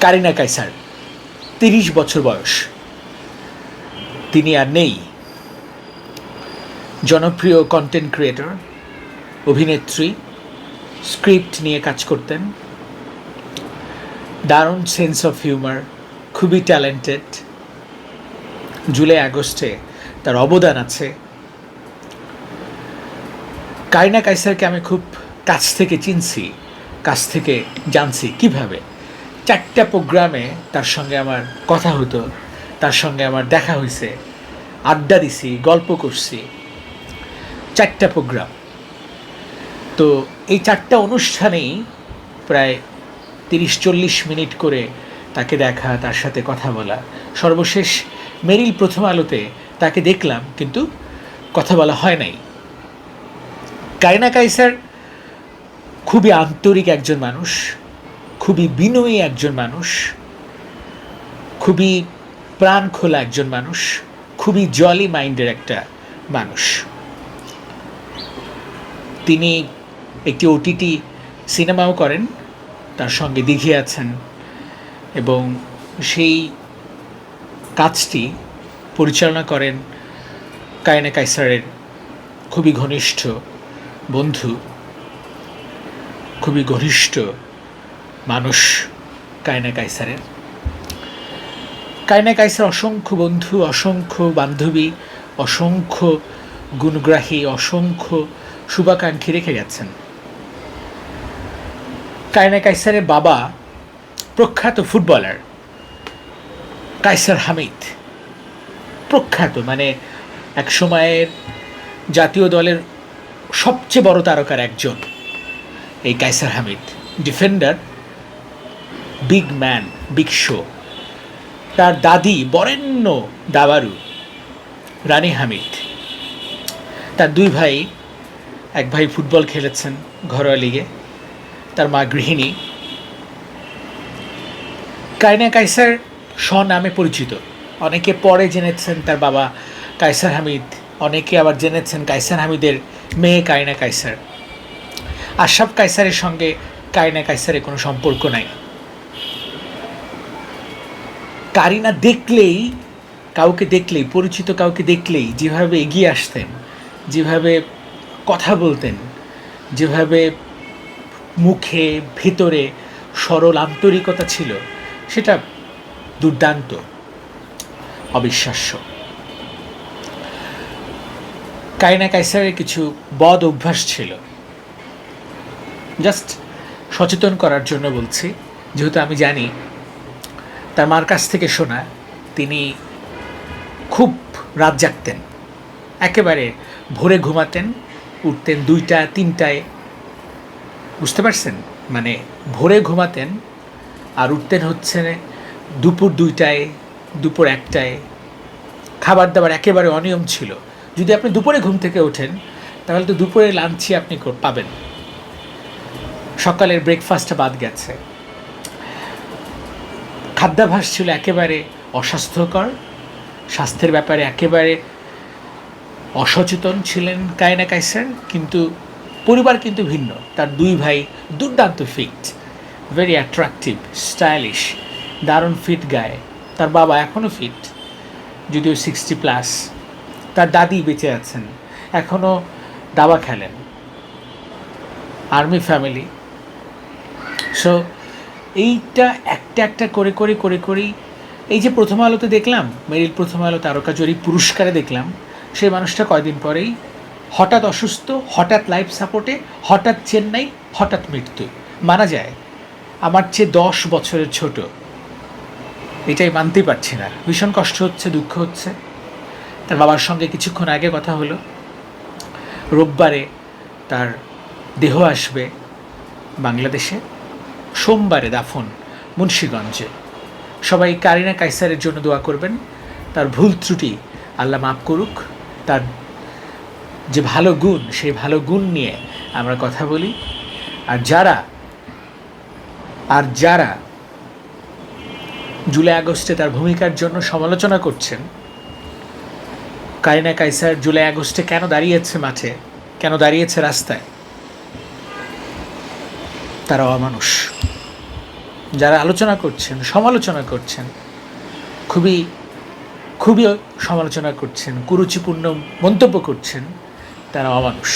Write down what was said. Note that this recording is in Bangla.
কারিনা কাইসার, 30 বছর বয়স। তিনি আর নেই। জনপ্রিয় কন্টেন্ট ক্রিয়েটর, অভিনেত্রী, স্ক্রিপ্ট নিয়ে কাজ করতেন, দারুণ সেন্স অফ হিউমার, খুবই ট্যালেন্টেড। জুলাই আগস্টে তার অবদান আছে। কারিনা কাইসারকে আমি খুব কাছ থেকে চিনছি, কাছ থেকে জানছি। কিভাবে? 4টা প্রোগ্রামে তার সঙ্গে আমার কথা হতো, তার সঙ্গে আমার দেখা হয়েছে, আড্ডা দিছি, গল্প করছি। 4টা প্রোগ্রাম। তো এই 4টা অনুষ্ঠানেই প্রায় 30-40 মিনিট করে তাকে দেখা, তার সাথে কথা বলা। সর্বশেষ মেরিল প্রথম আলোতে তাকে দেখলাম, কিন্তু কথা বলা হয় নাই। কারিনা কাইসার খুবই আন্তরিক একজন মানুষ, খুবই বিনয়ী একজন মানুষ, খুবই প্রাণ খোলা একজন মানুষ, খুবই জলি মাইন্ডের একটা মানুষ। তিনি একটি ওটিটি সিনেমাও করেন, তার সঙ্গে দিঘি আছেন, এবং সেই কাজটি পরিচালনা করেন কারিনা কাইসারের খুবই ঘনিষ্ঠ বন্ধু, খুবই ঘনিষ্ঠ মানুষ কারিনা কাইসারের। কারিনা কাইসার অসংখ্য বন্ধু, অসংখ্য বান্ধবী, অসংখ্য গুণগ্রাহী, অসংখ্য শুভাকাঙ্ক্ষী রেখে গেছেন। কারিনা কাইসারের বাবা প্রখ্যাত ফুটবলার কাইসার হামিদ, প্রখ্যাত, মানে এক সময়ের জাতীয় দলের সবচেয়ে বড় তারকার একজন এই Kaiser Hamid. Defender, big man, big show. তার দাদি বরেণ্য দাবারু রানী হামিদ। তার 2 ভাই, এক ভাই ফুটবল খেলেছেন ঘরোয়া লিগে, তার মা গৃহিণী। কারিনা কাইসার স্বনামে পরিচিত। অনেকে পরে জেনেছেন তার বাবা কাইসার হামিদ, অনেকে আবার জেনেছেন কাইসার হামিদের মেয়ে কারিনা কাইসার। আশরাফ কাইসারের সঙ্গে কারিনা কাইসারের কোনো সম্পর্ক নাই। কারিনা দেখলেই, কাউকে দেখলেই, পরিচিত কাউকে দেখলেই যেভাবে এগিয়ে আসতেন, যেভাবে কথা বলতেন, যেভাবে মুখে ভেতরে সরল আন্তরিকতা ছিল, সেটা দুর্দান্ত, অবিশ্বাস্য। কারিনা কাইসারের কিছু বদ অভ্যাস ছিল, জাস্ট সচেতন করার জন্য বলছি, যেহেতু আমি জানি। তার মার কাছ থেকে শোনা, তিনি খুব রাত জাগতেন, একেবারে ভোরে ঘুমাতেন, উঠতেন 2টা-3টায়। বুঝতে পারছেন? মানে ভোরে ঘুমাতেন আর উঠতেন হচ্ছে দুপুর 2টায়, দুপুর 1টায়। খাবার দাবার একেবারে অনিয়ম ছিল। যদি আপনি দুপুরে ঘুম থেকে ওঠেন, তাহলে তো দুপুরে লাঞ্চই আপনি পাবেন, সকালের ব্রেকফাস্টটা বাদ গেছে। খাদ্যাভ্যাস ছিল একেবারে অস্বাস্থ্যকর, স্বাস্থ্যের ব্যাপারে একেবারে অসচেতন ছিলেন কারিনা কাইসার। কিন্তু পরিবার কিন্তু ভিন্ন। তার 2 ভাই দুর্দান্ত ফিট, ভেরি অ্যাট্রাকটিভ, স্টাইলিশ, দারুণ ফিট গায়ে। তার বাবা এখনও ফিট, যদিও 60+। তার দাদি বেঁচে আছেন, এখনও দাবা খেলেন। Army family. সো এইটা একটা একটা করে করে করে করেই, এই যে প্রথম আলোতে দেখলাম, মেরিল প্রথম আলো তারকা জরিপ পুরস্কারে দেখলাম, সেই মানুষটা কয়দিন পরেই হঠাৎ অসুস্থ, হঠাৎ লাইফ সাপোর্টে, হঠাৎ চেন্নাই, হঠাৎ মৃত্যু। মানা যায়? আমার চেয়ে 10 বছরের ছোট। এটাই মানতে পারছি না, ভীষণ কষ্ট হচ্ছে, দুঃখ হচ্ছে। তার বাবার সঙ্গে কিছুক্ষণ আগে কথা হলো, রোববারে তার দেহ আসবে বাংলাদেশে, সোমবারে দাফন মুন্সিগঞ্জে। সবাই কারিনা কাইসারের জন্য দোয়া করবেন, তার ভুল ত্রুটি আল্লাহ মাফ করুক। তার যে ভালো গুণ, সেই ভালো গুণ নিয়ে আমরা কথা বলি। আর যারা জুলাই আগস্টে তার ভূমিকার জন্য সমালোচনা করছেন, কারিনা কাইসার জুলাই আগস্টে কেন দাঁড়িয়েছে মাঠে, কেন দাঁড়িয়েছে রাস্তায়, তারা অমানুষ, যারা আলোচনা করছেন, সমালোচনা করছেন, খুবই খুবই সমালোচনা করছেন, কুরুচিপূর্ণ মন্তব্য করছেন, তারা অমানুষ।